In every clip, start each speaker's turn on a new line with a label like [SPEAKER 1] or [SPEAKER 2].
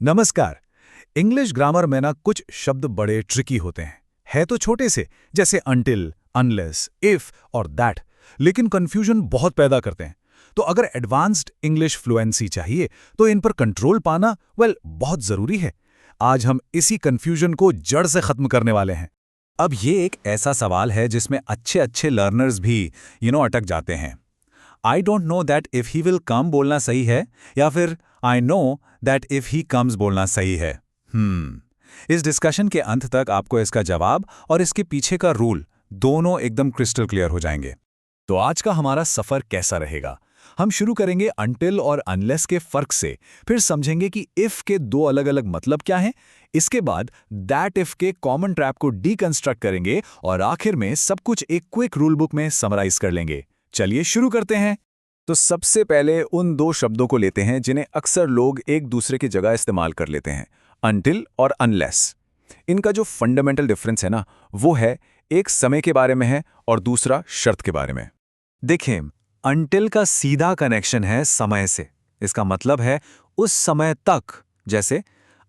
[SPEAKER 1] नमस्कार। English grammar में ना कुछ शब्द बड़े ट्रिकी होते हैं। है तो छोटे से, जैसे अनटिल, अनलेस, इफ और दैट, लेकिन कंफ्यूजन बहुत पैदा करते हैं। तो अगर एडवांस्ड इंग्लिश फ्लुएंसी चाहिए तो इन पर कंट्रोल पाना बहुत जरूरी है। आज हम इसी कंफ्यूजन को जड़ से खत्म करने वाले हैं। अब ये एक ऐसा सवाल है जिसमें अच्छे अच्छे लर्नर्स भी अटक जाते हैं। I don't know that if he will come बोलना सही है, या फिर I know that if he comes बोलना सही है। इस डिस्कशन के अंत तक आपको इसका जवाब और इसके पीछे का रूल दोनों एकदम क्रिस्टल क्लियर हो जाएंगे। तो आज का हमारा सफर कैसा रहेगा? हम शुरू करेंगे अनटिल और अनलेस के फर्क से, फिर समझेंगे कि इफ के दो अलग अलग मतलब क्या हैं। इसके बाद दैट इफ के कॉमन ट्रैप को डीकंस्ट्रक्ट करेंगे और आखिर में सब कुछ एक क्विक रूल बुक में समराइज कर लेंगे। चलिए शुरू करते हैं। तो सबसे पहले उन दो शब्दों को लेते हैं जिन्हें अक्सर लोग एक दूसरे की जगह इस्तेमाल कर लेते हैं, अनटिल और अनलेस। इनका जो फंडामेंटल डिफरेंस है ना, वो है एक समय के बारे में है और दूसरा शर्त के बारे में। देखें, अनटिल का सीधा कनेक्शन है समय से। इसका मतलब है उस समय तक, जैसे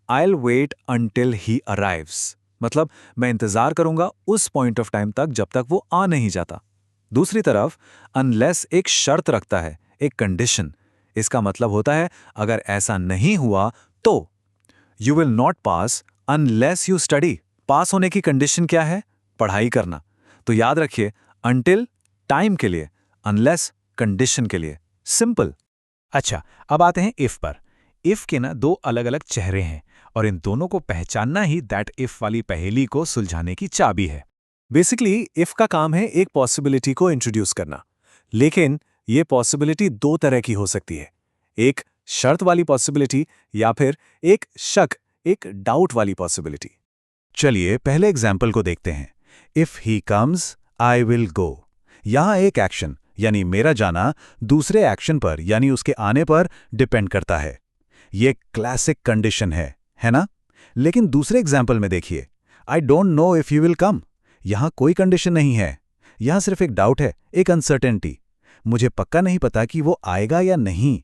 [SPEAKER 1] I'll wait until he arrives, मतलब मैं इंतजार करूंगा उस पॉइंट ऑफ टाइम तक जब तक वो आ नहीं जाता। दूसरी तरफ अनलेस एक शर्त रखता है, एक कंडीशन। इसका मतलब होता है अगर ऐसा नहीं हुआ तो you will not pass unless you study. Pass होने की कंडीशन क्या है? पढ़ाई करना। तो याद रखिए, अनटिल टाइम के लिए, अनलेस कंडीशन के लिए। सिंपल।
[SPEAKER 2] अच्छा, अब आते हैं इफ पर। इफ के ना दो अलग अलग चेहरे हैं और इन दोनों को पहचानना ही दैट इफ वाली पहेली को सुलझाने की चाबी है।
[SPEAKER 3] बेसिकली इफ का काम है एक पॉसिबिलिटी को इंट्रोड्यूस करना, लेकिन ये पॉसिबिलिटी दो तरह की हो सकती है, एक शर्त वाली पॉसिबिलिटी या फिर एक शक, एक डाउट वाली पॉसिबिलिटी।
[SPEAKER 1] चलिए पहले एग्जाम्पल को देखते हैं। If he comes I will go. यहां एक एक्शन यानी मेरा जाना दूसरे एक्शन पर यानी उसके आने पर डिपेंड करता है। ये क्लासिक कंडीशन है ना? लेकिन दूसरे एग्जाम्पल में देखिए, I don't know if you will come. यहां कोई कंडीशन नहीं है, यहां सिर्फ एक डाउट है, एक अनसर्टेनिटी। मुझे पक्का नहीं पता कि वो आएगा या नहीं।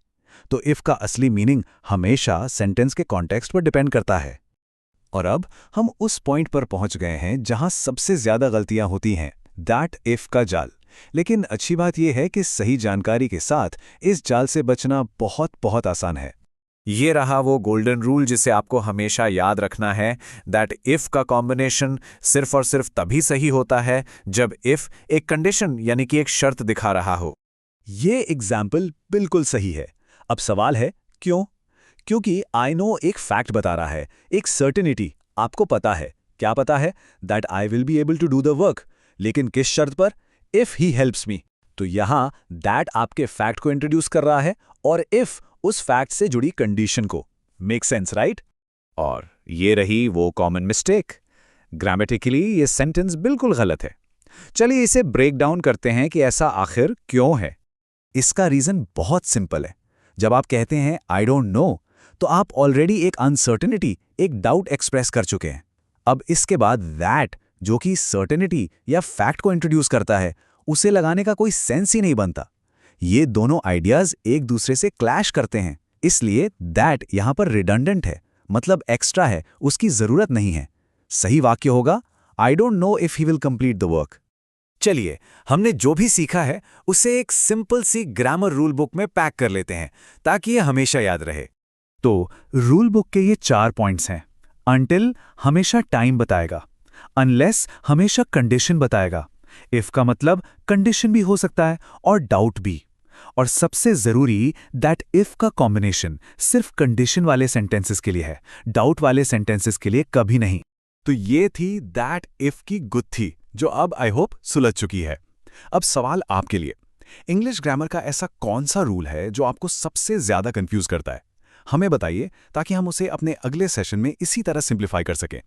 [SPEAKER 1] तो इफ का असली मीनिंग हमेशा सेंटेंस के कॉन्टेक्स्ट पर डिपेंड करता है। और अब हम उस पॉइंट पर पहुंच गए हैं जहां सबसे ज्यादा गलतियां होती हैं, दैट इफ का जाल। लेकिन अच्छी बात यह है कि सही जानकारी के साथ इस जाल से बचना बहुत बहुत आसान है।
[SPEAKER 3] ये रहा वो गोल्डन रूल जिसे आपको हमेशा याद रखना है, दैट इफ का कॉम्बिनेशन सिर्फ और सिर्फ तभी सही होता है जब इफ एक कंडीशन यानी कि एक शर्त दिखा रहा हो।
[SPEAKER 1] ये एग्जाम्पल बिल्कुल सही है। अब सवाल है क्यों? क्योंकि आई नो एक फैक्ट बता रहा है, एक सर्टेनिटी। आपको पता है, क्या पता है? That I will be able to do the work. लेकिन किस शर्त पर? If he helps me. तो यहां दैट आपके फैक्ट को इंट्रोड्यूस कर रहा है और इफ उस फैक्ट से जुड़ी कंडीशन को। Make sense, right?
[SPEAKER 3] और ये रही वो कॉमन मिस्टेक। ग्रामेटिकली ये सेंटेंस बिल्कुल गलत है। चलिए इसे ब्रेक डाउन करते हैं कि ऐसा आखिर क्यों है।
[SPEAKER 1] इसका रीजन बहुत सिंपल है। जब आप कहते हैं आई डोंट नो, तो आप ऑलरेडी एक अनसर्टेनिटी, एक डाउट एक्सप्रेस कर चुके हैं। अब इसके बाद दैट, जो कि सर्टेनिटी या फैक्ट को इंट्रोड्यूस करता है, उसे लगाने का कोई सेंस ही नहीं बनता। ये दोनों आइडियाज एक दूसरे से क्लैश करते हैं। इसलिए दैट यहां पर रिडंडेंट है, मतलब एक्स्ट्रा है, उसकी जरूरत नहीं है। सही वाक्य होगा I don't know if he will complete the work.
[SPEAKER 3] चलिए, हमने जो भी सीखा है उसे एक सिंपल सी ग्रामर रूल बुक में पैक कर लेते हैं ताकि ये हमेशा याद रहे।
[SPEAKER 1] तो रूल बुक के ये 4 पॉइंट्स हैं। अनटिल हमेशा टाइम बताएगा, अनलेस हमेशा कंडीशन बताएगा, इफ का मतलब कंडीशन भी हो सकता है और डाउट भी, और सबसे जरूरी दैट इफ का कॉम्बिनेशन सिर्फ कंडीशन वाले सेंटेंसेस के लिए है, डाउट वाले सेंटेंसेस के लिए कभी नहीं। तो ये थी दैट इफ की गुत्थी, जो अब आई होप सुलझ चुकी है। अब सवाल आपके लिए, इंग्लिश ग्रामर का ऐसा कौन सा रूल है जो आपको सबसे ज्यादा कंफ्यूज करता है? हमें बताइए ताकि हम उसे अपने अगले सेशन में इसी तरह सिंप्लीफाई कर सकें।